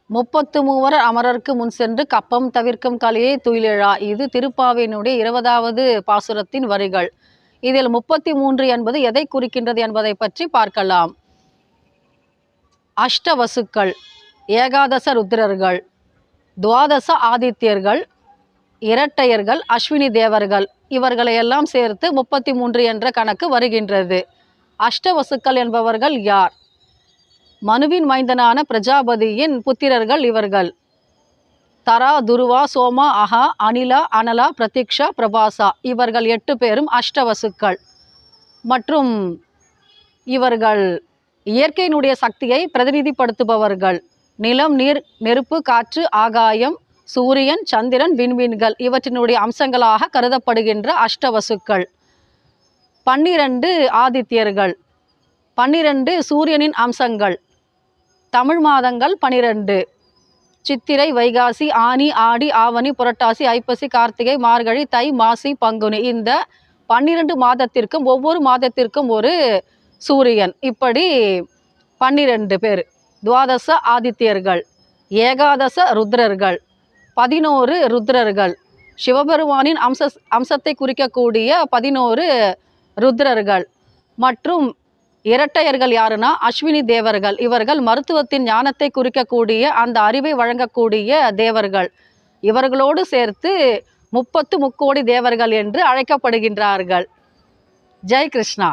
முப்பத்து மூவர் அமரர்க்கு முன் சென்று கப்பம் தவிர்க்கும் கலையை துயிலெழா. இது திருப்பாவையினுடைய 20வது பாசுரத்தின் வரிகள். இதில் 33 என்பது எதை குறிக்கின்றது என்பதை பற்றி பார்க்கலாம். அஷ்டவசுக்கள், ஏகாதச ருத்ரர்கள், துவாதச ஆதித்யர்கள், இரட்டையர்கள், அஸ்வினி தேவர்கள், இவர்களை எல்லாம் சேர்த்து 33 என்ற கணக்கு வருகின்றது. அஷ்டவசுக்கள் என்பவர்கள் யார்? மனுவின் மைந்தனான பிரஜாபதியின் புத்திரர்கள் இவர்கள். தரா, துருவா, சோமா, அகா, அனிலா, அனலா, பிரதீக்ஷா, பிரபாசா, இவர்கள் 8 பேரும் அஷ்டவசுக்கள். மற்றும் இவர்கள் இயற்கையினுடைய சக்தியை பிரதிநிதிப்படுத்துபவர்கள். நிலம், நீர், நெருப்பு, காற்று, ஆகாயம், சூரியன், சந்திரன், விண்மீன்கள் இவற்றினுடைய அம்சங்களாக கருதப்படுகின்ற அஷ்டவசுக்கள். 12 ஆதித்யர்கள், 12 சூரியனின் அம்சங்கள். தமிழ் மாதங்கள் 12: சித்திரை, வைகாசி, ஆனி, ஆடி, ஆவணி, புரட்டாசி, ஐப்பசி, கார்த்திகை, மார்கழி, தை, மாசி, பங்குனி. இந்த 12 மாதத்திற்கும் ஒவ்வொரு மாதத்திற்கும் ஒரு சூரியன். இப்படி 12 பேர். துவாதச ஆதித்யர்கள், ஏகாதச ருத்ரர்கள், 11 ருத்ரர்கள், சிவபெருமானின் அம்சத்தை குறிக்கக்கூடிய 11 ருத்ரர்கள். மற்றும் இரட்டையர்கள் யாருன்னா அஸ்வினி தேவர்கள். இவர்கள் மருத்துவத்தின் ஞானத்தை குறிக்கக்கூடிய அந்த அறிவை வழங்கக்கூடிய தேவர்கள். இவர்களோடு சேர்த்து 30 முக்கோடி தேவர்கள் என்று அழைக்கப்படுகின்றார்கள். ஜெய் கிருஷ்ணா.